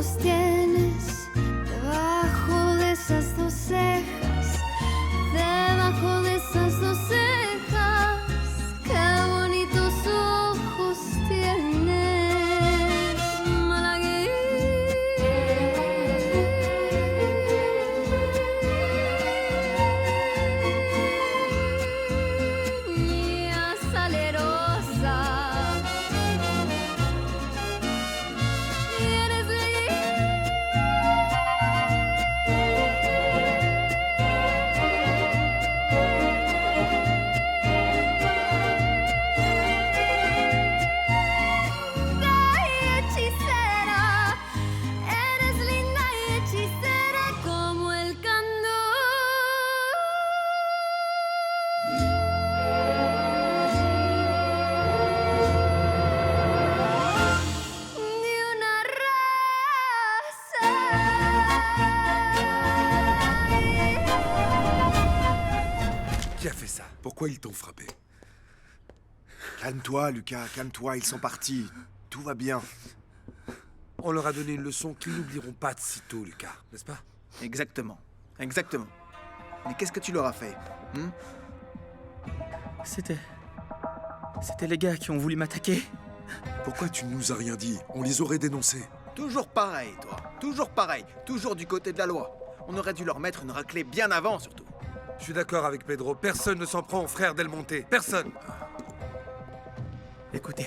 ojos tienes debajo de esas dos cejas? Debajo de esas dos cejas, qué bonitos ojos tienes, malagueña salerosa. Y eres hechicera, eres linda y hechicera como el candor de una raza. Qui a fait ça? Pourquoi ils t'ont frappé? Calme-toi, Lucas, calme-toi, ils sont partis. Tout va bien. On leur a donné une leçon qu'ils n'oublieront pas de sitôt, Lucas, n'est-ce pas? Exactement. Exactement. Mais qu'est-ce que tu leur as fait? C'était les gars qui ont voulu m'attaquer. Pourquoi tu ne nous as rien dit? On les aurait dénoncés. Toujours pareil, toi. Toujours pareil. Toujours du côté de la loi. On aurait dû leur mettre une raclée bien avant, surtout. Je suis d'accord avec Pedro, personne ne s'en prend au frère Del Monte. Personne. Écoutez,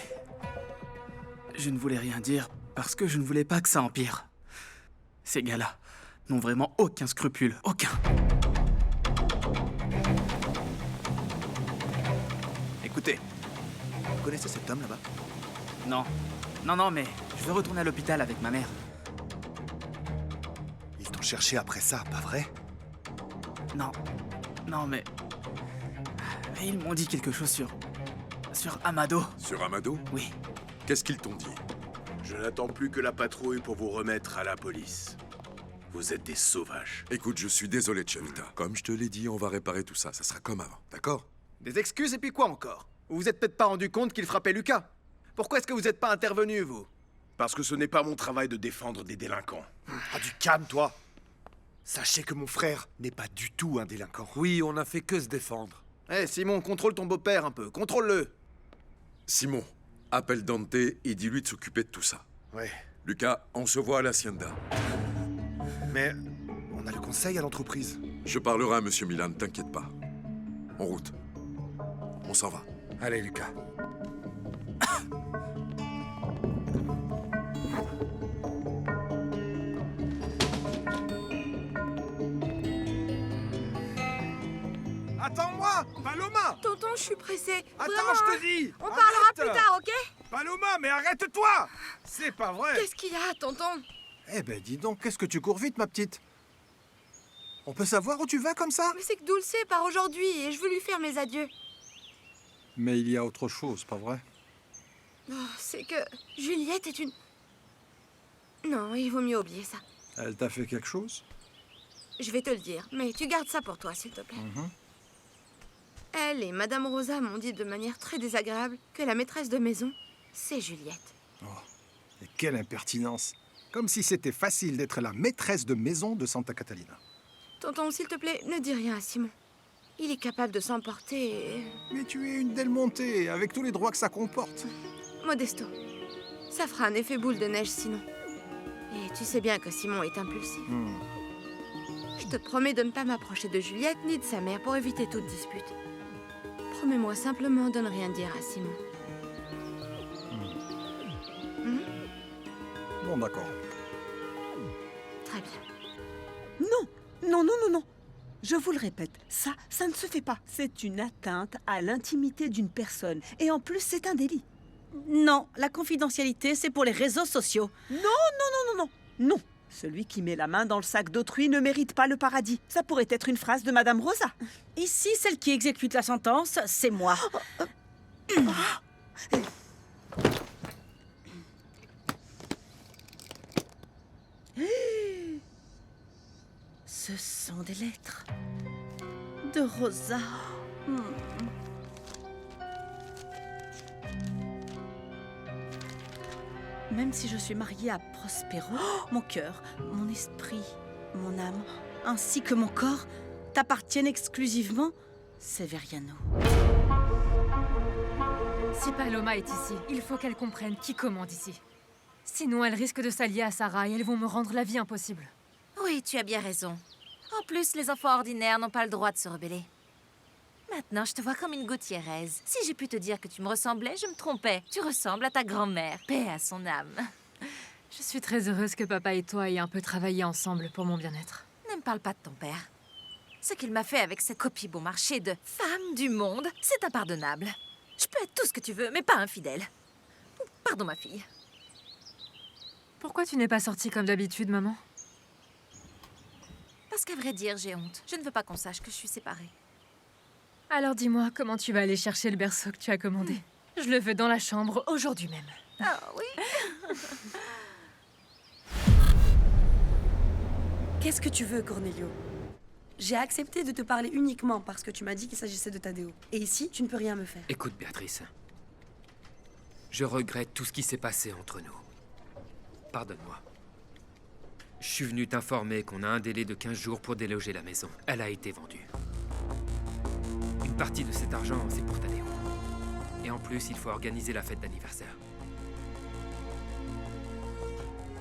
je ne voulais rien dire parce que je ne voulais pas que ça empire. Ces gars-là n'ont vraiment aucun scrupule, aucun. Écoutez, vous connaissez cet homme là-bas? Non, mais je veux retourner à l'hôpital avec ma mère. Ils t'ont cherché après ça, pas vrai? Non, mais ils m'ont dit quelque chose sur Amado. Sur Amado? Oui. Qu'est-ce qu'ils t'ont dit? Je n'attends plus que la patrouille pour vous remettre à la police. Vous êtes des sauvages. Écoute, je suis désolé, Chavita. Comme je te l'ai dit, on va réparer tout ça. Ça sera comme avant, d'accord? Des excuses et puis quoi encore? Vous vous êtes peut-être pas rendu compte qu'il frappait Lucas? Pourquoi est-ce que vous n'êtes pas intervenu, vous? Parce que ce n'est pas mon travail de défendre des délinquants. Ah, du calme, toi. Sachez que mon frère n'est pas du tout un délinquant. Oui, on n'a fait que se défendre. Eh, Simon, contrôle ton beau-père un peu. Contrôle-le. Simon, appelle Dante et dis-lui de s'occuper de tout ça. Ouais. Lucas, on se voit à l'Hacienda. Mais on a le conseil à l'entreprise. Je parlerai à Monsieur Milan, t'inquiète pas. En route. On s'en va. Allez, Lucas. Attends-moi, Paloma! Tonton, je suis pressée. Attends, Vraiment, je hein. te dis! On parlera Arrête! plus tard, ok? Paloma, mais arrête-toi! C'est pas vrai! Qu'est-ce qu'il y a, tonton? Eh ben, dis donc, qu'est-ce que tu cours vite, ma petite? On peut savoir où tu vas comme ça? Mais c'est que Dulce part aujourd'hui et je veux lui faire mes adieux. Mais il y a autre chose, pas vrai? Oh, c'est que Juliette est une... Non, il vaut mieux oublier ça. Elle t'a fait quelque chose? Je vais te le dire, mais tu gardes ça pour toi, s'il te plaît. Elle et Madame Rosa m'ont dit de manière très désagréable que la maîtresse de maison, c'est Juliette. Et quelle impertinence! Comme si c'était facile d'être la maîtresse de maison de Santa Catalina. Tonton, s'il te plaît, ne dis rien à Simon. Il est capable de s'emporter et... Mais tu es une Del Monte, avec tous les droits que ça comporte. Modesto, ça fera un effet boule de neige sinon. Et tu sais bien que Simon est impulsif. Je te promets de ne pas m'approcher de Juliette ni de sa mère pour éviter toute dispute. Promets-moi simplement de ne rien dire à Simon. Bon, d'accord. Très bien. Non. Je vous le répète, ça ne se fait pas. C'est une atteinte à l'intimité d'une personne. Et en plus, c'est un délit. Non, la confidentialité, c'est pour les réseaux sociaux. Non. Celui qui met la main dans le sac d'autrui ne mérite pas le paradis. Ça pourrait être une phrase de Madame Rosa. Ici, celle qui exécute la sentence, c'est moi. Ce sont des lettres de Rosa. Même si je suis mariée à Prospero, mon cœur, mon esprit, mon âme, ainsi que mon corps t'appartiennent exclusivement, Severiano. Si Paloma est ici, il faut qu'elle comprenne qui commande ici. Sinon, elle risque de s'allier à Sarah et elles vont me rendre la vie impossible. Oui, tu as bien raison. En plus, les enfants ordinaires n'ont pas le droit de se rebeller. Maintenant, je te vois comme une Gutiérrez. Si j'ai pu te dire que tu me ressemblais, je me trompais. Tu ressembles à ta grand-mère. Paix à son âme. Je suis très heureuse que papa et toi aient un peu travaillé ensemble pour mon bien-être. Ne me parle pas de ton père. Ce qu'il m'a fait avec cette copie bon marché de femme du monde, c'est impardonnable. Je peux être tout ce que tu veux, mais pas infidèle. Pardon, ma fille. Pourquoi tu n'es pas sortie comme d'habitude, maman? Parce qu'à vrai dire, j'ai honte. Je ne veux pas qu'on sache que je suis séparée. Alors dis-moi, comment tu vas aller chercher le berceau que tu as commandé? Je le veux dans la chambre, aujourd'hui même. Ah oui. Qu'est-ce que tu veux, Cornelio? J'ai accepté de te parler uniquement parce que tu m'as dit qu'il s'agissait de Tadeo. Et ici, tu ne peux rien me faire. Écoute, Béatrice. Je regrette tout ce qui s'est passé entre nous. Pardonne-moi. Je suis venu t'informer qu'on a un délai de 15 jours pour déloger la maison. Elle a été vendue. Une partie de cet argent, c'est pour Tadeo. Et en plus, il faut organiser la fête d'anniversaire.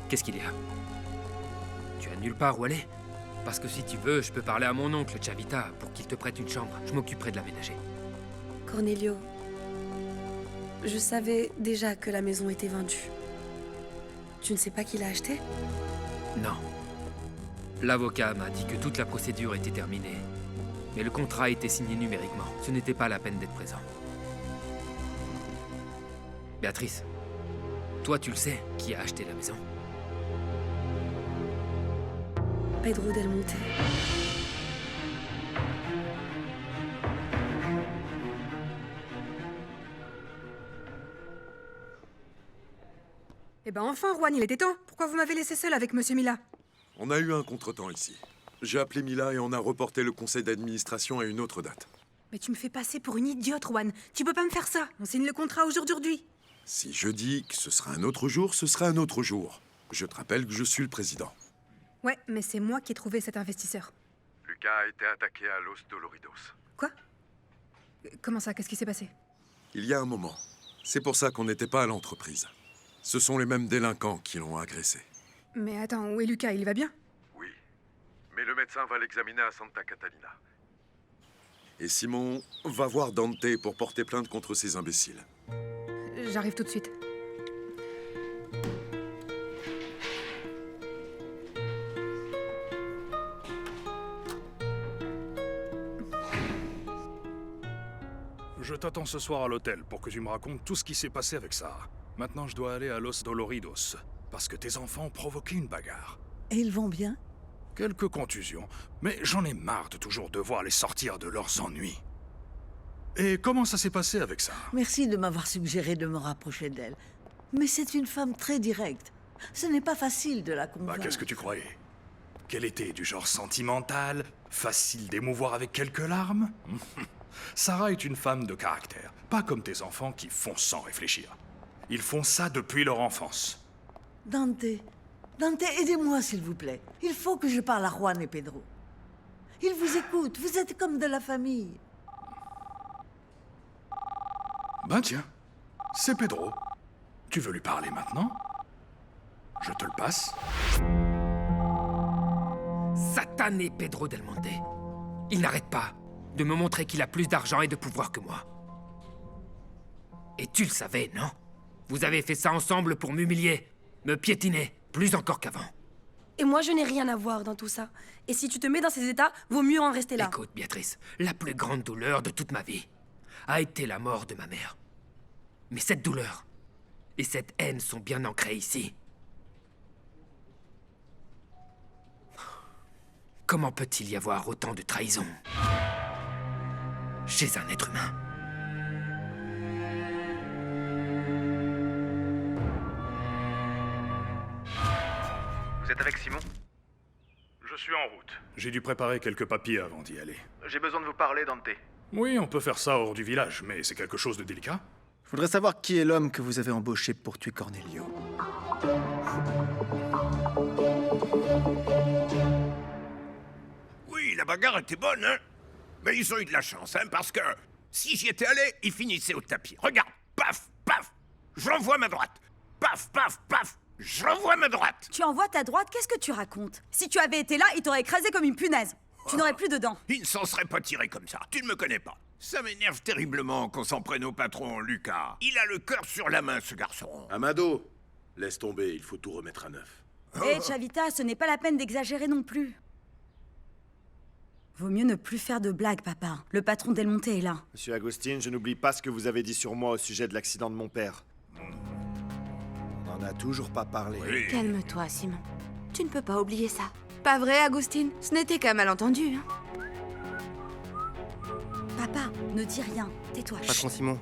Qu'est-ce qu'il y a? Tu as nulle part où aller? Parce que si tu veux, je peux parler à mon oncle Chavita pour qu'il te prête une chambre. Je m'occuperai de l'aménager. Cornelio, je savais déjà que la maison était vendue. Tu ne sais pas qui l'a achetée? Non. L'avocat m'a dit que toute la procédure était terminée. Mais le contrat a été signé numériquement. Ce n'était pas la peine d'être présent. Béatrice, toi tu le sais, qui a acheté la maison? Pedro Del Monte. Eh ben enfin, Juan, il était temps. Pourquoi vous m'avez laissé seule avec Monsieur Mila? On a eu un contretemps ici. J'ai appelé Mila et on a reporté le conseil d'administration à une autre date. Mais tu me fais passer pour une idiote, Juan. Tu peux pas me faire ça. On signe le contrat aujourd'hui. Si je dis que ce sera un autre jour, ce sera un autre jour. Je te rappelle que je suis le président. Ouais, mais c'est moi qui ai trouvé cet investisseur. Lucas a été attaqué à Los Doloridos. Quoi? Comment ça? Qu'est-ce qui s'est passé? Il y a un moment. C'est pour ça qu'on n'était pas à l'entreprise. Ce sont les mêmes délinquants qui l'ont agressé. Mais attends, où est Lucas? Il va bien? Oui. Mais le médecin va l'examiner à Santa Catalina. Et Simon va voir Dante pour porter plainte contre ces imbéciles. J'arrive tout de suite. Je t'attends ce soir à l'hôtel pour que tu me racontes tout ce qui s'est passé avec Sarah. Maintenant, je dois aller à Los Doloridos, parce que tes enfants ont provoqué une bagarre. Et ils vont bien? Quelques contusions, mais j'en ai marre de toujours devoir les sortir de leurs ennuis. Et comment ça s'est passé avec Sarah? Merci de m'avoir suggéré de me rapprocher d'elle. Mais c'est une femme très directe. Ce n'est pas facile de la convaincre. Bah, qu'est-ce que tu croyais? Qu'elle était du genre sentimental, facile d'émouvoir avec quelques larmes? Sarah est une femme de caractère, pas comme tes enfants qui font sans réfléchir. Ils font ça depuis leur enfance. Dante, aidez-moi s'il vous plaît. Il faut que je parle à Juan et Pedro. Ils vous écoutent, vous êtes comme de la famille. Ben tiens, c'est Pedro. Tu veux lui parler maintenant? Je te le passe. Satané Pedro Del Monte. Il n'arrête pas de me montrer qu'il a plus d'argent et de pouvoir que moi. Et tu le savais, non? Vous avez fait ça ensemble pour m'humilier, me piétiner, plus encore qu'avant. Et moi, je n'ai rien à voir dans tout ça. Et si tu te mets dans ces états, vaut mieux en rester là. Écoute, Béatrice, la plus grande douleur de toute ma vie a été la mort de ma mère. Mais cette douleur et cette haine sont bien ancrées ici. Comment peut-il y avoir autant de trahison chez un être humain? Vous êtes avec Simon? Je suis en route. J'ai dû préparer quelques papiers avant d'y aller. J'ai besoin de vous parler, Dante. Oui, on peut faire ça hors du village, mais c'est quelque chose de délicat. Je voudrais savoir qui est l'homme que vous avez embauché pour tuer Cornelio. Oui, la bagarre était bonne, hein? Mais ils ont eu de la chance, hein, parce que si j'y étais allé, ils finissaient au tapis. Regarde, paf, paf, j'envoie ma droite. Paf, paf, paf, j'envoie ma droite. Tu envoies ta droite, qu'est-ce que tu racontes? Si tu avais été là, il t'aurait écrasé comme une punaise. Tu n'aurais plus de dents. Il ne s'en serait pas tiré comme ça, tu ne me connais pas. Ça m'énerve terriblement qu'on s'en prenne au patron, Lucas. Il a le cœur sur la main, ce garçon. Amado, laisse tomber, il faut tout remettre à neuf. Hé, Chavita, ce n'est pas la peine d'exagérer non plus. Vaut mieux ne plus faire de blagues, papa. Le patron Del Monte est là. Monsieur Agustin, je n'oublie pas ce que vous avez dit sur moi au sujet de l'accident de mon père. On n'en a toujours pas parlé. Calme-toi, Simon. Tu ne peux pas oublier ça. Pas vrai, Agustin? Ce n'était qu'un malentendu, hein? Papa, ne dis rien. Tais-toi. Patron Simon,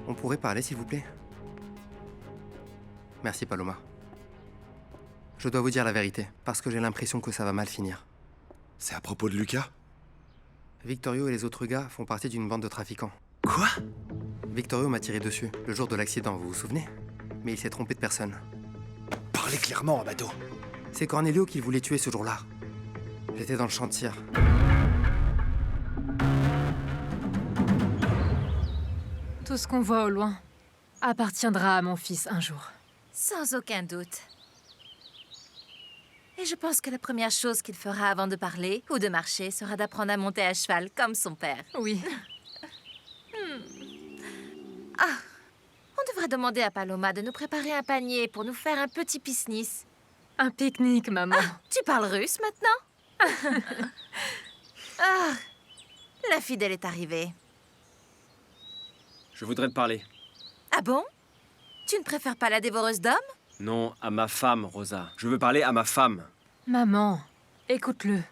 on pourrait parler, s'il vous plaît? Merci, Paloma. Je dois vous dire la vérité, parce que j'ai l'impression que ça va mal finir. C'est à propos de Lucas? Victorio et les autres gars font partie d'une bande de trafiquants. Quoi? Victorio m'a tiré dessus, le jour de l'accident, vous vous souvenez? Mais il s'est trompé de personne. Parlez clairement, Amado. C'est Cornelio qui voulait tuer ce jour-là. J'étais dans le chantier. Tout ce qu'on voit au loin appartiendra à mon fils un jour. Sans aucun doute. Et je pense que la première chose qu'il fera avant de parler ou de marcher sera d'apprendre à monter à cheval comme son père. Oui. Ah, on devrait demander à Paloma de nous préparer un panier pour nous faire un petit pisnis. Un pique-nique, maman. Ah, tu parles russe maintenant? Ah, la fidèle est arrivée. Je voudrais te parler. Ah bon? Tu ne préfères pas la dévoreuse d'hommes? Non, à ma femme, Rosa. Je veux parler à ma femme. Maman, écoute-le.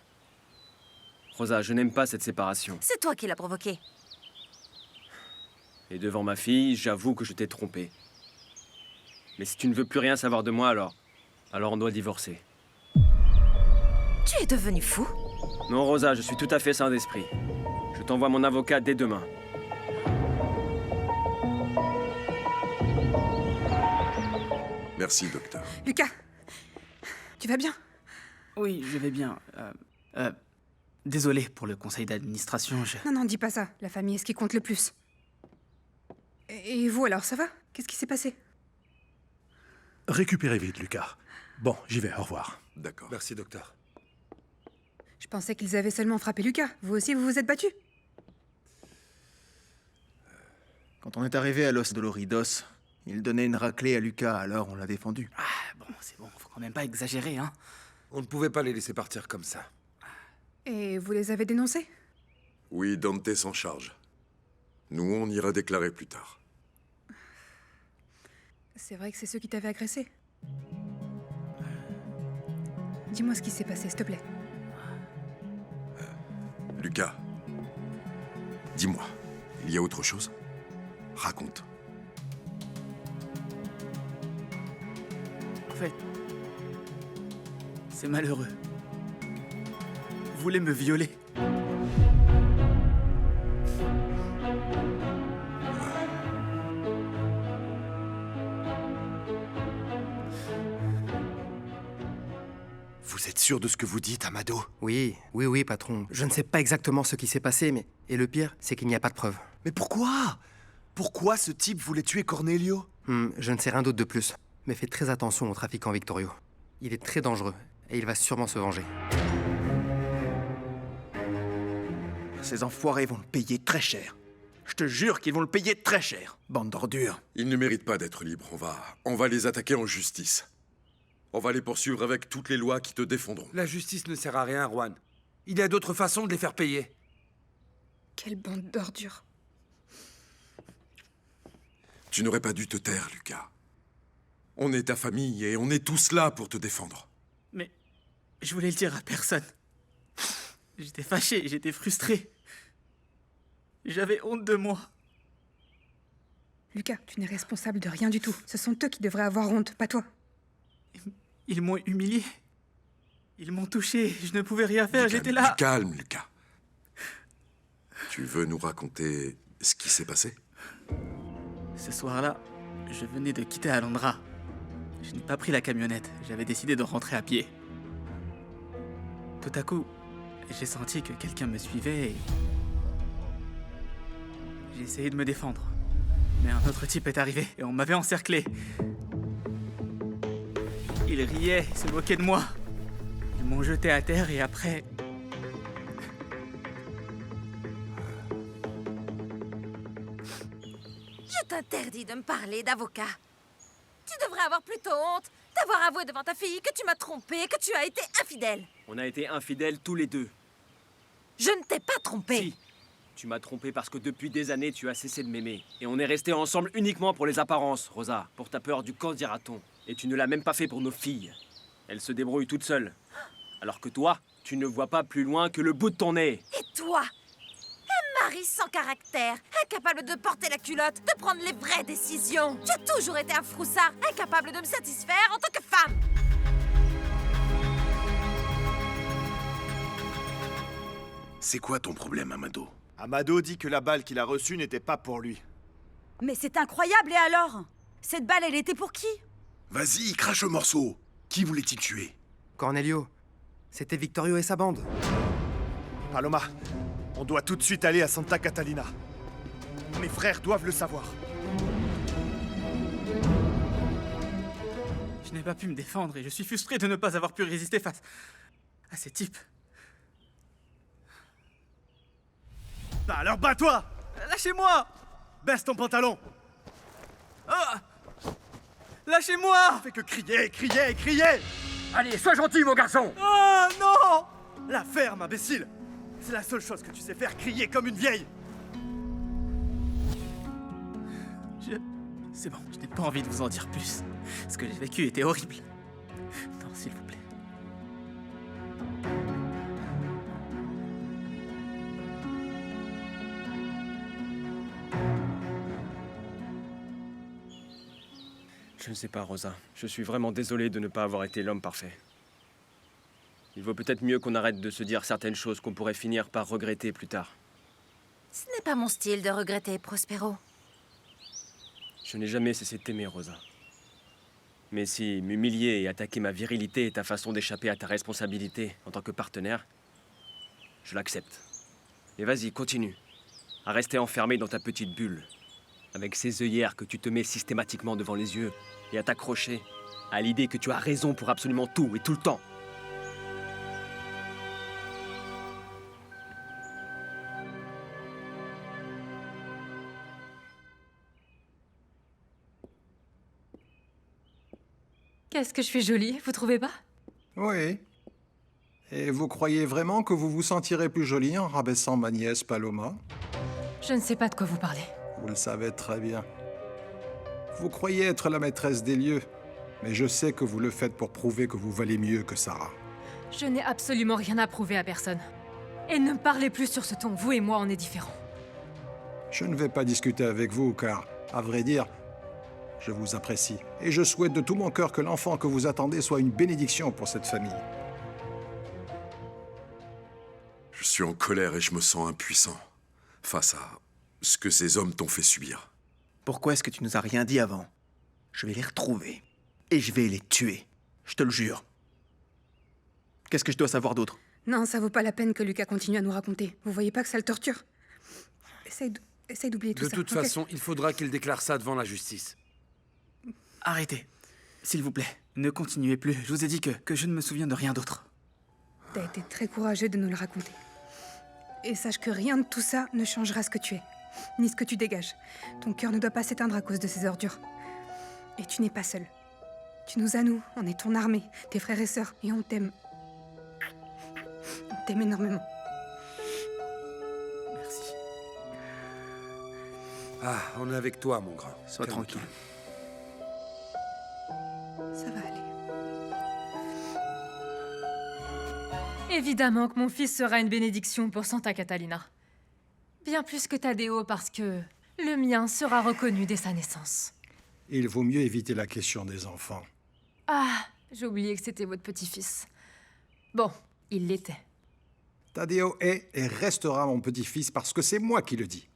Rosa, je n'aime pas cette séparation. C'est toi qui l'as provoquée. Et devant ma fille, j'avoue que je t'ai trompé. Mais si tu ne veux plus rien savoir de moi, alors on doit divorcer. Tu es devenu fou? Non, Rosa, je suis tout à fait sain d'esprit. Je t'envoie mon avocat dès demain. Merci, docteur. Lucas, tu vas bien? Oui, je vais bien. Désolé pour le conseil d'administration, Non, dis pas ça. La famille est ce qui compte le plus. Et vous alors, ça va? Qu'est-ce qui s'est passé? Récupérez vite, Lucas. Bon, j'y vais, au revoir. D'accord. Merci, docteur. Je pensais qu'ils avaient seulement frappé Lucas. Vous aussi, vous vous êtes battu? Quand on est arrivé à Los Doloridos, il donnait une raclée à Lucas, alors on l'a défendu. Ah, bon, c'est bon, faut quand même pas exagérer, hein. On ne pouvait pas les laisser partir comme ça. Et vous les avez dénoncés? Oui, Dante s'en charge. Nous, on ira déclarer plus tard. C'est vrai que c'est ceux qui t'avaient agressé. Dis-moi ce qui s'est passé, s'il te plaît. Lucas, dis-moi, il y a autre chose? Raconte. En fait, c'est malheureux. Vous voulez me violer? Vous êtes sûr de ce que vous dites, Amado? Oui, patron. Je ne sais pas exactement ce qui s'est passé, mais... Et le pire, c'est qu'il n'y a pas de preuves. Mais pourquoi? Pourquoi ce type voulait tuer Cornelio? Je ne sais rien d'autre de plus. Mais faites très attention au trafiquant Victorio. Il est très dangereux, et il va sûrement se venger. Ces enfoirés vont le payer très cher. Je te jure qu'ils vont le payer très cher, bande d'ordures. Ils ne méritent pas d'être libres. On va les attaquer en justice. On va les poursuivre avec toutes les lois qui te défendront. La justice ne sert à rien, Juan. Il y a d'autres façons de les faire payer. Quelle bande d'ordures. Tu n'aurais pas dû te taire, Lucas. On est ta famille et on est tous là pour te défendre. Mais je voulais le dire à personne. J'étais fâché, j'étais frustré. J'avais honte de moi. Lucas, tu n'es responsable de rien du tout. Ce sont eux qui devraient avoir honte, pas toi. Ils m'ont humilié. Ils m'ont touché. Je ne pouvais rien faire, j'étais là. Calme, Lucas. Tu veux nous raconter ce qui s'est passé? Ce soir-là, je venais de quitter Alondra. Je n'ai pas pris la camionnette, j'avais décidé de rentrer à pied. Tout à coup, j'ai senti que quelqu'un me suivait et... J'ai essayé de me défendre. Mais un autre type est arrivé et on m'avait encerclé. Ils riaient, se moquaient de moi. Ils m'ont jeté à terre et après... Je t'interdis de me parler d'avocat. Tu devrais avoir plutôt honte d'avoir avoué devant ta fille que tu m'as trompé, que tu as été infidèle. On a été infidèles tous les deux. Je ne t'ai pas trompé. Si. Tu m'as trompé parce que depuis des années, tu as cessé de m'aimer. Et on est restés ensemble uniquement pour les apparences, Rosa. Pour ta peur du qu'en dira-t-on. Et tu ne l'as même pas fait pour nos filles. Elles se débrouillent toutes seules. Alors que toi, tu ne vois pas plus loin que le bout de ton nez. Et toi, un mari sans caractère, incapable de porter la culotte, de prendre les vraies décisions. Tu as toujours été un froussard, incapable de me satisfaire en tant que femme. C'est quoi ton problème, Amado? Amado dit que la balle qu'il a reçue n'était pas pour lui. Mais c'est incroyable, et alors? Cette balle, elle était pour qui? Vas-y, crache le morceau. Qui voulait-il tuer? Cornelio, c'était Victorio et sa bande. Paloma, on doit tout de suite aller à Santa Catalina. Mes frères doivent le savoir. Je n'ai pas pu me défendre et je suis frustré de ne pas avoir pu résister face à ces types. Bah alors bats-toi! Lâchez-moi! Baisse ton pantalon! Oh! Lâchez-moi! Fais que crier, crier, crier! Allez, sois gentil, mon garçon! Oh non! La ferme, imbécile! C'est la seule chose que tu sais faire, crier comme une vieille! C'est bon, je n'ai pas envie de vous en dire plus. Ce que j'ai vécu était horrible. Non, s'il vous plaît. Je ne sais pas, Rosa. Je suis vraiment désolé de ne pas avoir été l'homme parfait. Il vaut peut-être mieux qu'on arrête de se dire certaines choses qu'on pourrait finir par regretter plus tard. Ce n'est pas mon style de regretter, Prospero. Je n'ai jamais cessé de t'aimer, Rosa. Mais si m'humilier et attaquer ma virilité est ta façon d'échapper à ta responsabilité en tant que partenaire, je l'accepte. Et vas-y, continue. À rester enfermé dans ta petite bulle, avec ces œillères que tu te mets systématiquement devant les yeux, et à t'accrocher à l'idée que tu as raison pour absolument tout et tout le temps. Qu'est-ce que je suis jolie, vous trouvez pas? Oui. Et vous croyez vraiment que vous vous sentirez plus jolie en rabaissant ma nièce Paloma? Je ne sais pas de quoi vous parlez. Vous le savez très bien. Vous croyez être la maîtresse des lieux, mais je sais que vous le faites pour prouver que vous valez mieux que Sarah. Je n'ai absolument rien à prouver à personne. Et ne me parlez plus sur ce ton, vous et moi, on est différents. Je ne vais pas discuter avec vous, car, à vrai dire, je vous apprécie. Et je souhaite de tout mon cœur que l'enfant que vous attendez soit une bénédiction pour cette famille. Je suis en colère et je me sens impuissant face à ce que ces hommes t'ont fait subir. Pourquoi est-ce que tu nous as rien dit avant? Je vais les retrouver. Et je vais les tuer. Je te le jure. Qu'est-ce que je dois savoir d'autre? Non, ça vaut pas la peine que Lucas continue à nous raconter. Vous voyez pas que ça le torture? Essaye d'oublier tout ça. De toute ok? façon, il faudra qu'il déclare ça devant la justice. Arrêtez. S'il vous plaît, ne continuez plus. Je vous ai dit que je ne me souviens de rien d'autre. T'as été très courageux de nous le raconter. Et sache que rien de tout ça ne changera ce que tu es, ni ce que tu dégages. Ton cœur ne doit pas s'éteindre à cause de ces ordures. Et tu n'es pas seul. Tu nous as, nous. On est ton armée, tes frères et sœurs, et on t'aime. On t'aime énormément. Merci. Ah, on est avec toi, mon grand. Sois tranquille. Ça va aller. Évidemment que mon fils sera une bénédiction pour Santa Catalina. Bien plus que Taddeo parce que le mien sera reconnu dès sa naissance. Il vaut mieux éviter la question des enfants. Ah, j'ai oublié que c'était votre petit-fils. Bon, il l'était. Taddeo est et restera mon petit-fils parce que c'est moi qui le dis.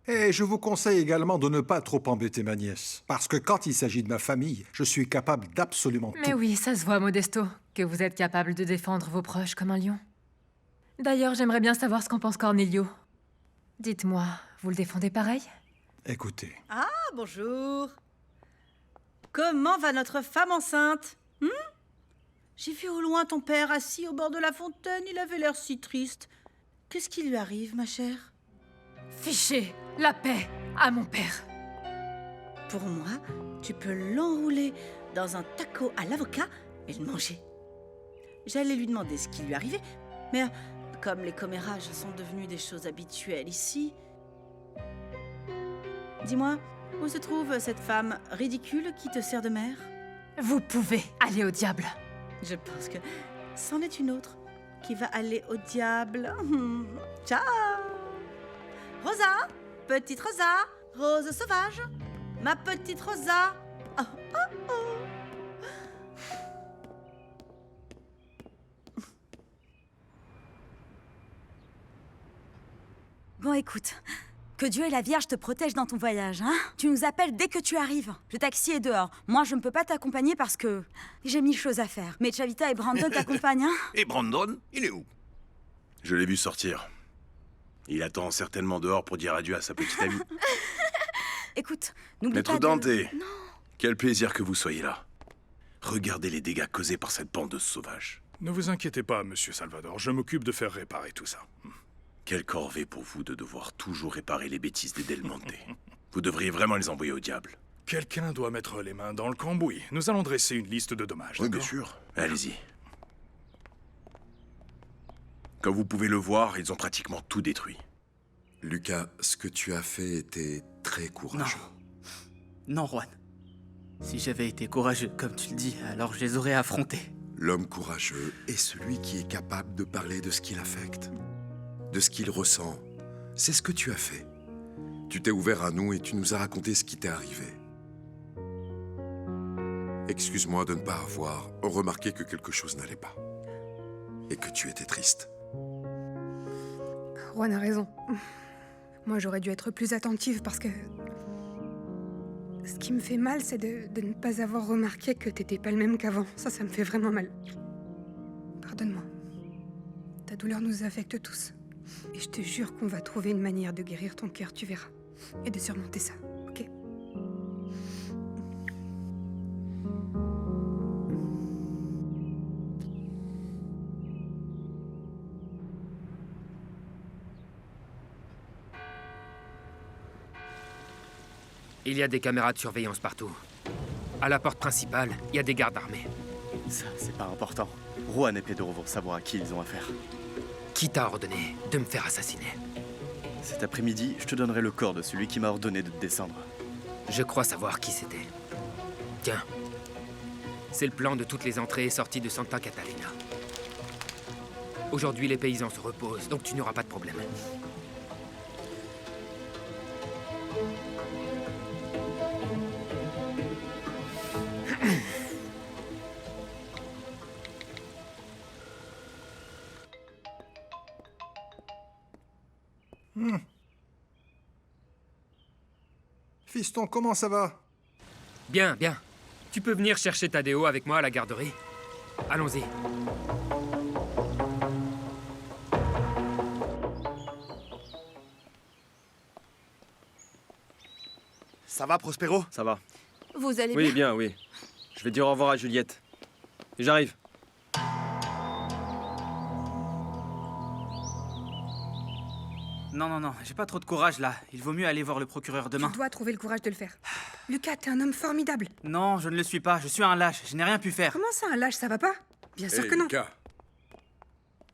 Et je vous conseille également de ne pas trop embêter ma nièce. Parce que quand il s'agit de ma famille, je suis capable d'absolument tout. Mais oui, ça se voit, Modesto, que vous êtes capable de défendre vos proches comme un lion. D'ailleurs, j'aimerais bien savoir ce qu'en pense Cornelio. Dites-moi, vous le défendez pareil? Écoutez. Ah, bonjour. Comment va notre femme enceinte? J'ai vu au loin ton père assis au bord de la fontaine. Il avait l'air si triste. Qu'est-ce qui lui arrive, ma chère? Fichez la paix à mon père. Pour moi, tu peux l'enrouler dans un taco à l'avocat et le manger. J'allais lui demander ce qui lui arrivait, mais comme les commérages sont devenus des choses habituelles ici... Dis-moi, où se trouve cette femme ridicule qui te sert de mère? Vous pouvez aller au diable. Je pense que c'en est une autre qui va aller au diable. Ciao! Rosa! Petite Rosa! Rose sauvage! Ma petite Rosa! Oh, oh, oh. Bon, écoute, que Dieu et la Vierge te protègent dans ton voyage, hein? Tu nous appelles dès que tu arrives. Le taxi est dehors. Moi, je ne peux pas t'accompagner parce que j'ai mille choses à faire. Mais Chavita et Brandon t'accompagnent, hein? Et Brandon, il est où? Je l'ai vu sortir. Il attend certainement dehors pour dire adieu à sa petite amie. Écoute, n'oublie Maître pas Dante, de... Non. quel plaisir que vous soyez là. Regardez les dégâts causés par cette bande de sauvages. Ne vous inquiétez pas, monsieur Salvador, je m'occupe de faire réparer tout ça. Quelle corvée pour vous de devoir toujours réparer les bêtises des Del Monte. Vous devriez vraiment les envoyer au diable. Quelqu'un doit mettre les mains dans le cambouis. Nous allons dresser une liste de dommages. Oui, bien sûr. Allez-y. Comme vous pouvez le voir, ils ont pratiquement tout détruit. Lucas, ce que tu as fait était très courageux. Non, Juan. Si j'avais été courageux, comme tu le dis, alors je les aurais affrontés. L'homme courageux est celui qui est capable de parler de ce qui l'affecte, de ce qu'il ressent. C'est ce que tu as fait. Tu t'es ouvert à nous et tu nous as raconté ce qui t'est arrivé. Excuse-moi de ne pas avoir remarqué que quelque chose n'allait pas. Et que tu étais triste. Juan a raison. Moi, j'aurais dû être plus attentive parce que... Ce qui me fait mal, c'est de ne pas avoir remarqué que t'étais pas le même qu'avant. Ça me fait vraiment mal. Pardonne-moi. Ta douleur nous affecte tous. Et je te jure qu'on va trouver une manière de guérir ton cœur, tu verras. Et de surmonter ça, ok? Il y a des caméras de surveillance partout. À la porte principale, il y a des gardes armés. Ça, c'est pas important. Juan et Pedro vont savoir à qui ils ont affaire. Qui t'a ordonné de me faire assassiner? Cet après-midi, je te donnerai le corps de celui qui m'a ordonné de te descendre. Je crois savoir qui c'était. Tiens. C'est le plan de toutes les entrées et sorties de Santa Catalina. Aujourd'hui, les paysans se reposent, donc tu n'auras pas de problème. Fiston, comment ça va? Bien, bien. Tu peux venir chercher Tadeo avec moi à la garderie. Allons-y. Ça va, Prospero? Ça va. Vous allez Oui, bien? bien, oui. Je vais dire au revoir à Juliette. Et j'arrive. Non, j'ai pas trop de courage là. Il vaut mieux aller voir le procureur demain. Tu dois trouver le courage de le faire. Lucas, t'es un homme formidable. Non, je ne le suis pas. Je suis un lâche. Je n'ai rien pu faire. Comment ça, un lâche, ça va pas? Bien sûr Hé, que non. Lucas,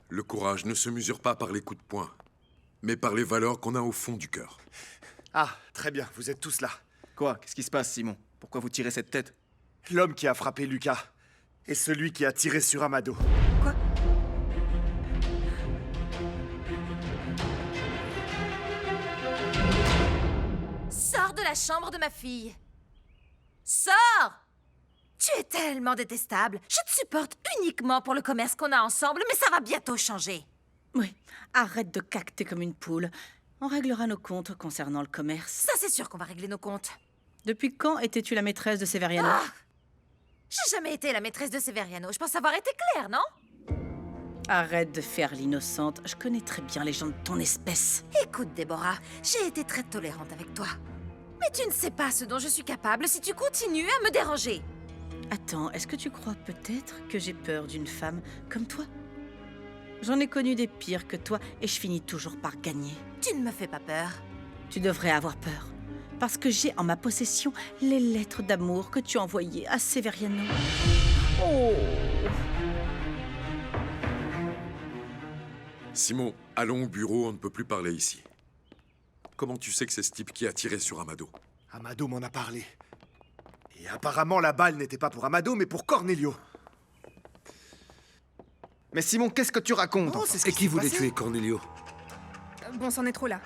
le courage ne se mesure pas par les coups de poing, mais par les valeurs qu'on a au fond du cœur. Ah, très bien, vous êtes tous là. Quoi? Qu'est-ce qui se passe, Simon? Pourquoi vous tirez cette tête? L'homme qui a frappé Lucas et celui qui a tiré sur Amado. Quoi? Sors de la chambre de ma fille. Sors! Tu es tellement détestable. Je te supporte uniquement pour le commerce qu'on a ensemble, mais ça va bientôt changer. Oui, arrête de cacter comme une poule. On réglera nos comptes concernant le commerce. Ça, c'est sûr qu'on va régler nos comptes. Depuis quand étais-tu la maîtresse de Severiano? Ah, j'ai jamais été la maîtresse de Severiano. Je pense avoir été claire, non? Arrête de faire l'innocente. Je connais très bien les gens de ton espèce. Écoute, Déborah, j'ai été très tolérante avec toi. Mais tu ne sais pas ce dont je suis capable si tu continues à me déranger. Attends, est-ce que tu crois peut-être que j'ai peur d'une femme comme toi? J'en ai connu des pires que toi et je finis toujours par gagner. Tu ne me fais pas peur. Tu devrais avoir peur. Parce que j'ai en ma possession les lettres d'amour que tu as envoyées à Severiano. Oh! Simon, allons au bureau, on ne peut plus parler ici. Comment tu sais que c'est ce type qui a tiré sur Amado? Amado m'en a parlé. Et apparemment, la balle n'était pas pour Amado, mais pour Cornelio. Mais Simon, qu'est-ce que tu racontes? Oh, c'est ce Et qui voulait passé. tuer Cornelio? Bon, c'en est trop là.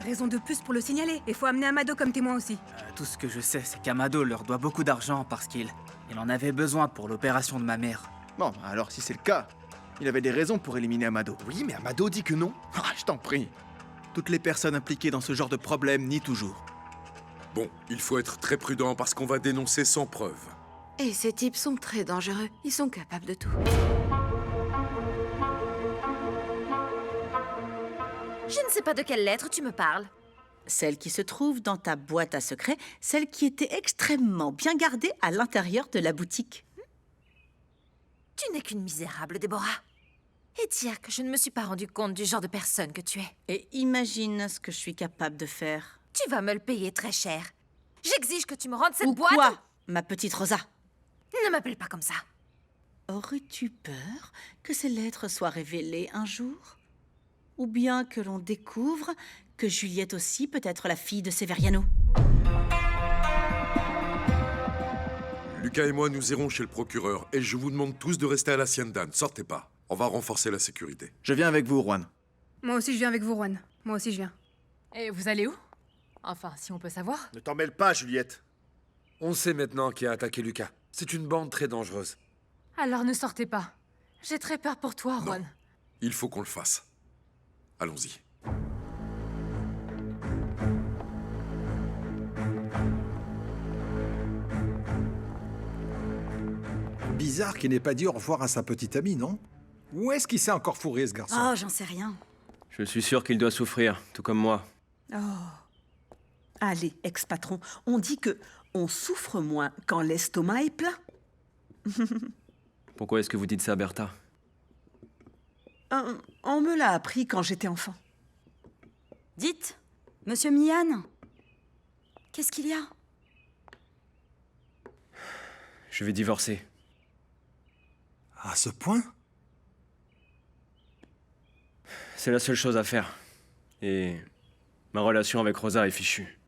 Raison de plus pour le signaler. Et faut amener Amado comme témoin aussi. Tout ce que je sais, c'est qu'Amado leur doit beaucoup d'argent parce qu'il en avait besoin pour l'opération de ma mère. Bon, alors si c'est le cas, il avait des raisons pour éliminer Amado. Oui, mais Amado dit que non. Ah, je t'en prie. Toutes les personnes impliquées dans ce genre de problème nient toujours. Bon, il faut être très prudent parce qu'on va dénoncer sans preuve. Et ces types sont très dangereux. Ils sont capables de tout. Je ne sais pas de quelle lettre tu me parles. Celle qui se trouve dans ta boîte à secrets, celle qui était extrêmement bien gardée à l'intérieur de la boutique. Tu n'es qu'une misérable, Déborah. Et dire que je ne me suis pas rendu compte du genre de personne que tu es. Et imagine ce que je suis capable de faire. Tu vas me le payer très cher. J'exige que tu me rendes cette Ou boîte. quoi, ma petite Rosa? Ne m'appelle pas comme ça. Aurais-tu peur que ces lettres soient révélées un jour? Ou bien que l'on découvre que Juliette aussi peut être la fille de Severiano? Lucas et moi, nous irons chez le procureur et je vous demande tous de rester à l'hacienda. Ne sortez pas. On va renforcer la sécurité. Je viens avec vous, Juan. Moi aussi, je viens avec vous, Juan. Moi aussi, je viens. Et vous allez où? Enfin, si on peut savoir. Ne t'en mêle pas, Juliette. On sait maintenant qui a attaqué Lucas. C'est une bande très dangereuse. Alors ne sortez pas. J'ai très peur pour toi, Juan. Il faut qu'on le fasse. Allons-y. Bizarre qu'il n'ait pas dit au revoir à sa petite amie, non? Où est-ce qu'il s'est encore fourré, ce garçon? Oh, j'en sais rien. Je suis sûr qu'il doit souffrir, tout comme moi. Oh. Allez, ex-patron, on dit que on souffre moins quand l'estomac est plein. Pourquoi est-ce que vous dites ça, Bertha? On me l'a appris quand j'étais enfant. Dites, monsieur Mian, qu'est-ce qu'il y a? Je vais divorcer. À ce point? C'est la seule chose à faire. Et ma relation avec Rosa est fichue.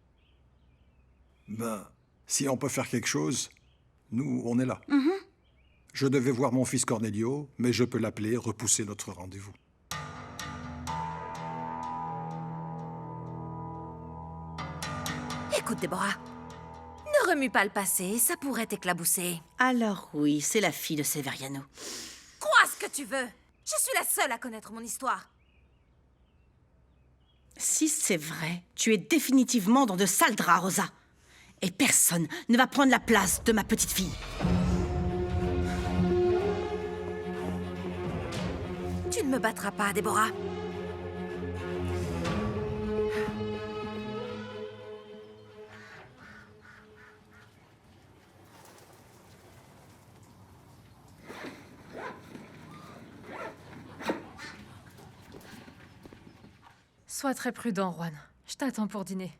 Ben, si on peut faire quelque chose, nous, on est là. Mhm. Je devais voir mon fils Cornelio, mais je peux l'appeler, repousser notre rendez-vous. Écoute, Déborah, ne remue pas le passé, ça pourrait t'éclabousser. Alors oui, c'est la fille de Severiano. Crois ce que tu veux. Je suis la seule à connaître mon histoire. Si c'est vrai, tu es définitivement dans de sales draps, Rosa. Et personne ne va prendre la place de ma petite fille. Tu ne me battras pas, Déborah. Sois très prudent, Juan. Je t'attends pour dîner.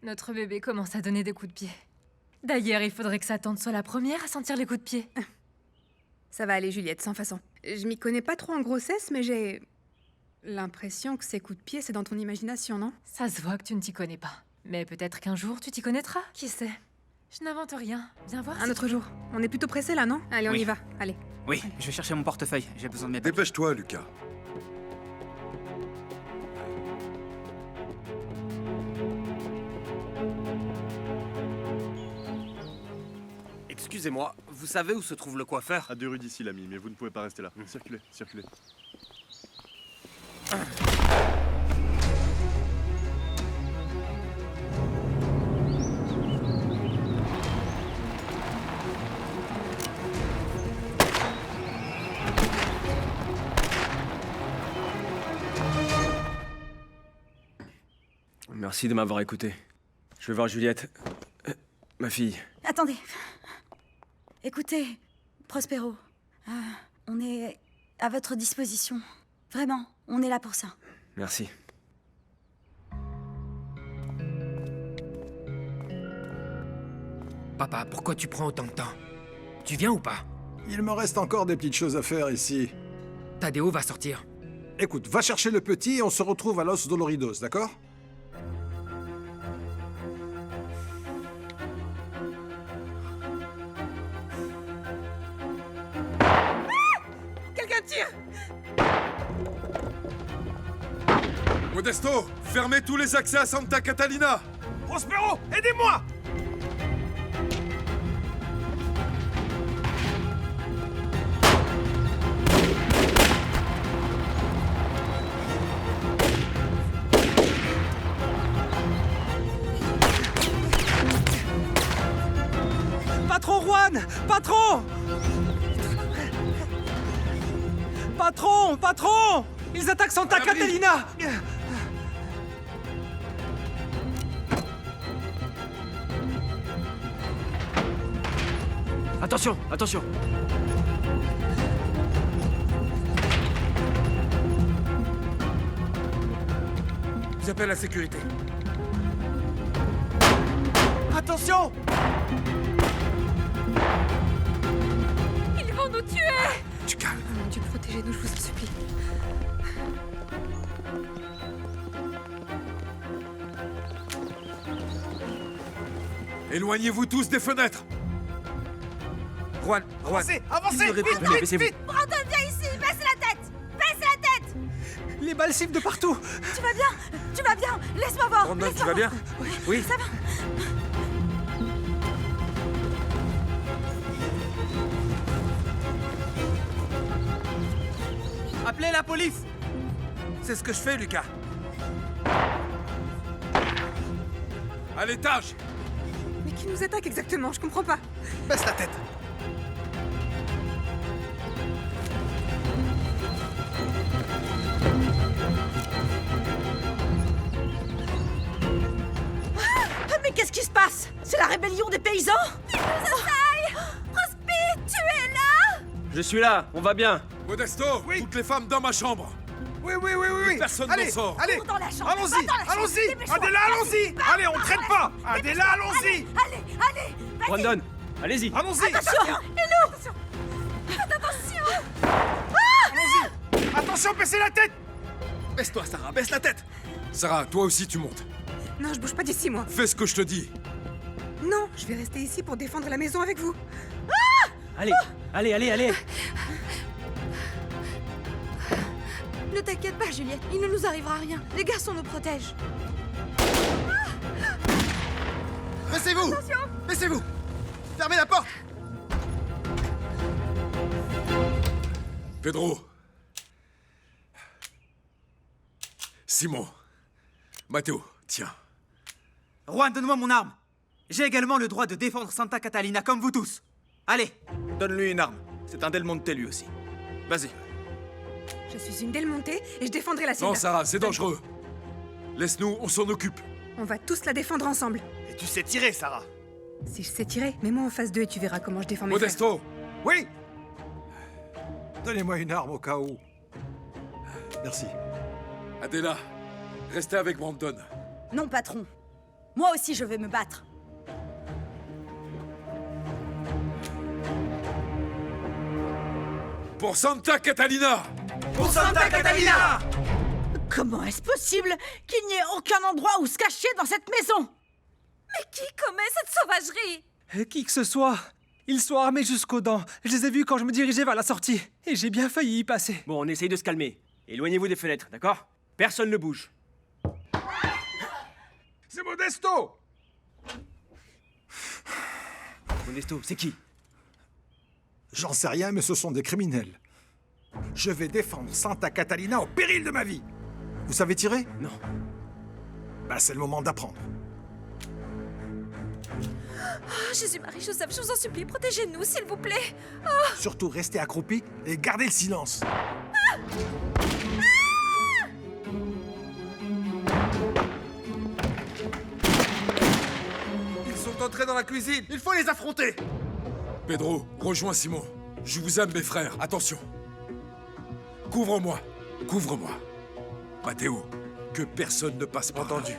Notre bébé commence à donner des coups de pied. D'ailleurs, il faudrait que sa tante soit la première à sentir les coups de pied. Ça va aller, Juliette, sans façon. Je m'y connais pas trop en grossesse, mais j'ai l'impression que ces coups de pied, c'est dans ton imagination, non? Ça se voit que tu ne t'y connais pas. Mais peut-être qu'un jour, tu t'y connaîtras. Qui sait? Je n'invente rien. Viens voir. Un autre jour. On est plutôt pressé là, non? Allez, on Oui. y va. Allez. Oui, je vais chercher mon portefeuille. J'ai besoin de mes papiers. Dépêche-toi, Lucas. Excusez-moi, vous savez où se trouve le coiffeur? À 2 rues d'ici, l'ami, mais vous ne pouvez pas rester là. Circulez, circulez. Merci de m'avoir écouté. Je vais voir Juliette. Ma fille. Attendez. Écoutez, Prospero, on est à votre disposition. Vraiment, on est là pour ça. Merci. Papa, pourquoi tu prends autant de temps? Tu viens ou pas? Il me reste encore des petites choses à faire ici. Tadeo va sortir. Écoute, va chercher le petit et on se retrouve à Los Doloridos, d'accord? Quelqu'un tire! Modesto, fermez tous les accès à Santa Catalina! Prospero, aidez-moi! Patron Juan! Patron! Patron! Patron! Ils attaquent Santa Catalina! Attention, attention! J'appelle la sécurité. Attention! Ils vont nous tuer! Tu calmes. Oh mon Dieu, protégez-nous, je vous en supplie. Éloignez-vous tous des fenêtres! Juan, Avancez, avancez! Venez, Vite, baissez-vous. vite! Brandon, viens ici! Baisse la tête! Baisse la tête! Les balles sifflent de partout! Tu vas bien? Tu vas bien? Laisse-moi voir! Brandon, tu laisse-moi vas bien? voir. Oui. Ça va? Appelez la police! C'est ce que je fais, Lucas. À l'étage! Mais qui nous attaque exactement? Je comprends pas. Baisse la tête! Mais qu'est-ce qui se passe? C'est la rébellion des paysans? Ils nous assaillent! Prospi, tu es là? Je suis là, on va bien. Modesto, toutes les femmes dans ma chambre! Oui, oui, oui, oui, oui! Personne n'en Allez, sort! allez! Cours dans la chambre, Allons-y! va dans la chambre, Allons-y! dépêche-toi. Adela, allons-y! Va Allez, on dans traîne la pas! chambre. Adela, Dépêche-toi. allons-y! Allez, allez! Vas-y. Brandon, allez-y. Allons-y! Attention! Hello! Faites attention! Allons-y! Attention, baissez la tête! Baisse-toi, Sarah, baisse la tête! Sarah, toi aussi tu montes. Non, je bouge pas d'ici, moi. Fais ce que je te dis. Non, je vais rester ici pour défendre la maison avec vous. Allez, allez, allez, allez. Ne t'inquiète pas, Juliette, il ne nous arrivera rien. Les garçons nous protègent. Baissez-vous! Baissez-vous! Fermez la porte! Pedro. Simon. Matteo, tiens. Juan, donne-moi mon arme. J'ai également le droit de défendre Santa Catalina comme vous tous. Allez. Donne-lui une arme. C'est un Del Monte lui aussi. Vas-y. Je suis une Del Monte et je défendrai la cible. Non, Sarah, c'est dangereux. Laisse-nous, on s'en occupe. On va tous la défendre ensemble. Et tu sais tirer, Sarah. Si je sais tirer, mets-moi en face d'eux et tu verras comment je défends mes frères. Modesto. Oui! Donnez-moi une arme au cas où. Merci. Adela, restez avec Brandon. Non, patron. Moi aussi, je vais me battre. Pour Santa Catalina! Pour Santa Catalina! Comment est-ce possible qu'il n'y ait aucun endroit où se cacher dans cette maison? Mais qui commet cette sauvagerie? Qui que ce soit, ils sont armés jusqu'aux dents. Je les ai vus quand je me dirigeais vers la sortie. Et j'ai bien failli y passer. Bon, on essaye de se calmer. Éloignez-vous des fenêtres, d'accord? Personne ne bouge. C'est Modesto! Modesto, c'est qui? J'en sais rien, mais ce sont des criminels. Je vais défendre Santa Catalina au péril de ma vie. Vous savez tirer? Non. Bah, c'est le moment d'apprendre. Oh, Jésus-Marie-Joseph, je vous en supplie, protégez-nous, s'il vous plaît. Surtout restez accroupis et gardez le silence. entrer dans la cuisine. Il faut les affronter. Pedro, rejoins Simon. Je vous aime, mes frères. Attention. Couvre-moi. Couvre-moi. Matteo, que personne ne passe par Entendu.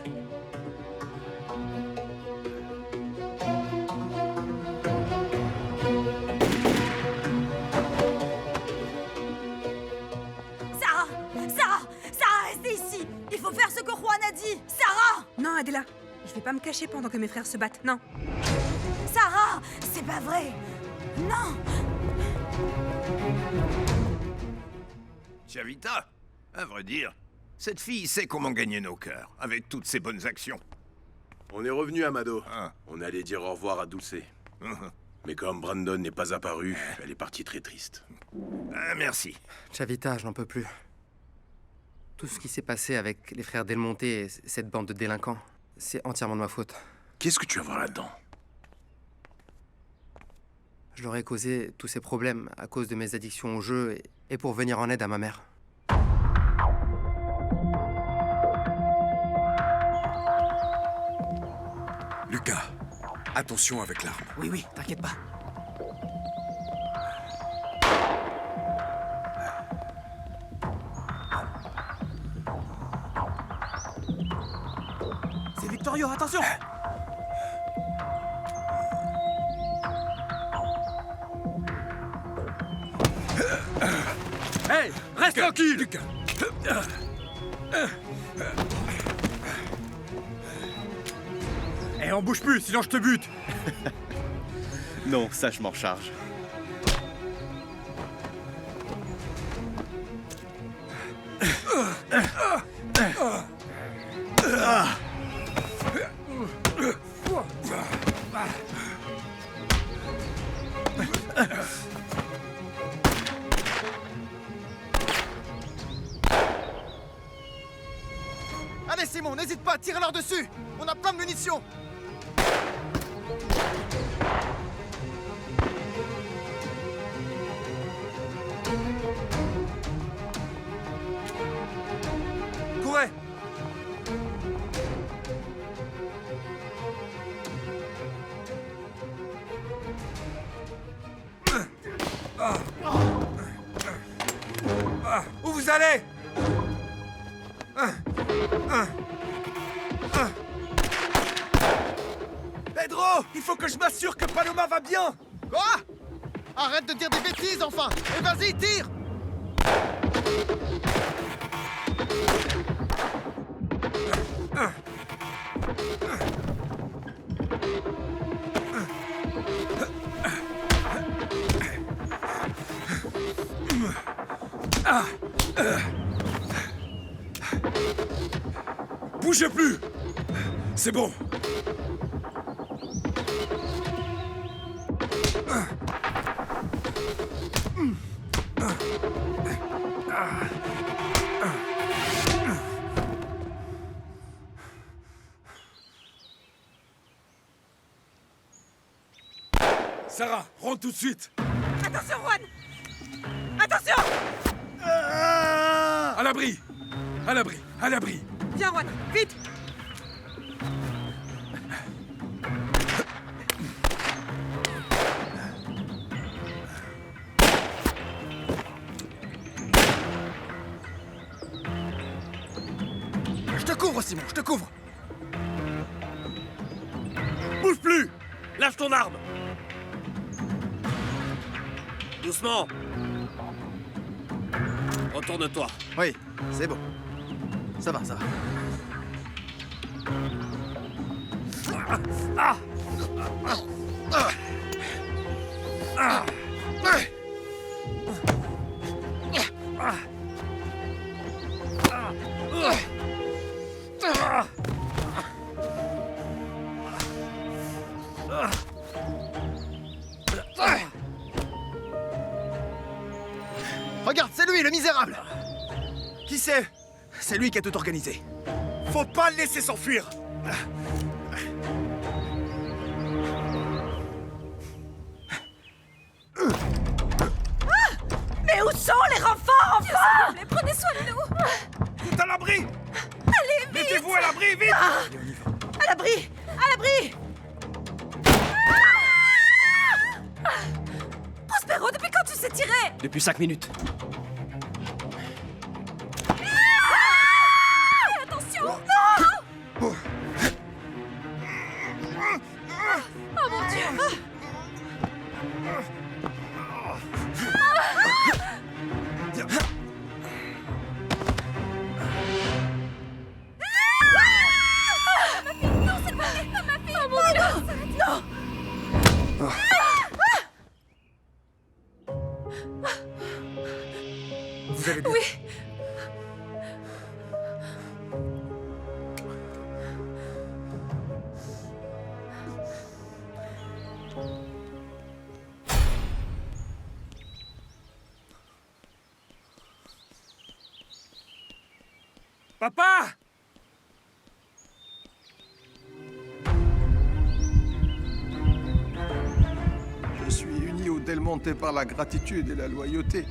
Sarah! Sarah! Sarah, restez ici! Il faut faire ce que Juan a dit! Sarah! Non, Adela, je vais pas me cacher pendant que mes frères se battent, non. Sarah! C'est pas vrai! Non! Chavita, à vrai dire, cette fille sait comment gagner nos cœurs, avec toutes ses bonnes actions. On est revenu, Amado. On allait dire au revoir à Dulce. Mais comme Brandon n'est pas apparu, elle est partie très triste. Merci. Chavita, je n'en peux plus. Tout ce qui s'est passé avec les frères Del Monte et cette bande de délinquants, c'est entièrement de ma faute. Qu'est-ce que tu vas voir là-dedans? Je leur ai causé tous ces problèmes à cause de mes addictions au jeu et pour venir en aide à ma mère. Lucas, attention avec l'arme. Oui, oui, t'inquiète pas. C'est Victorio, attention! Hey, reste tranquille, Lucas. Eh, on bouge plus, sinon je te bute. Non, ça je m'en charge. Allez Simon, n'hésite pas, tire-leur dessus. On a plein de munitions. Courez! Où vous allez? Pedro, il faut que je m'assure que Paloma va bien. Quoi? Arrête de dire des bêtises enfin. Et vas-y, tire. Bougez plus. C'est bon. Sarah, rentre tout de suite. Attention, Juan! Attention! À l'abri. À l'abri. À l'abri. Viens, Juan, vite! Je te couvre, Simon, je te couvre. Bouge plus! Lâche ton arme! Doucement! Retourne-toi. Oui, c'est bon. Ça va, ça va. Regarde, c'est lui, le misérable. Qui c'est? C'est lui qui a tout organisé. Faut pas le laisser s'enfuir. Mais où sont les renforts, enfin? S'il vous plaît, prenez soin de nous! Tout à l'abri! Allez, vite! Mettez-vous à l'abri, vite! À l'abri! À l'abri! Prospero, depuis quand tu sais tirer? Depuis 5 minutes. Attention! Non! Oh mon Dieu! Non, c'est pas ma fille! Oh mon Dieu! Non! Vous allez bien? Oui! Papa! Je suis uni au Del Monte par la gratitude et la loyauté.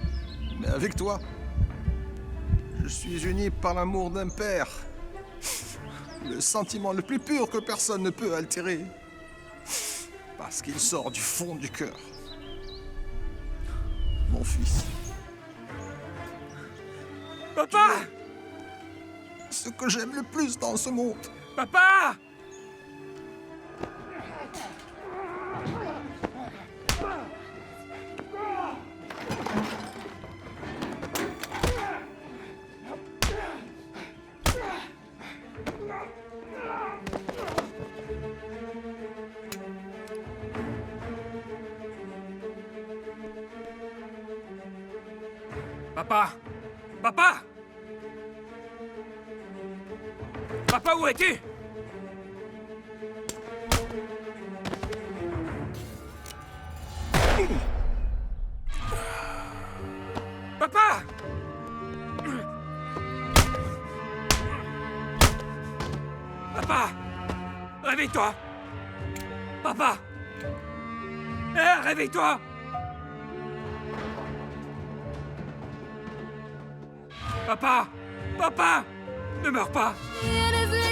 Mais avec toi, je suis uni par l'amour d'un père. Le sentiment le plus pur que personne ne peut altérer. Parce qu'il sort du fond du cœur. Mon fils. Papa! Ce que j'aime le plus dans ce monde. Papa! Papa! Papa! Papa, où es-tu? Papa! Papa! Réveille-toi! Papa! Réveille-toi! Papa! Papa! Ne meurs pas! Eres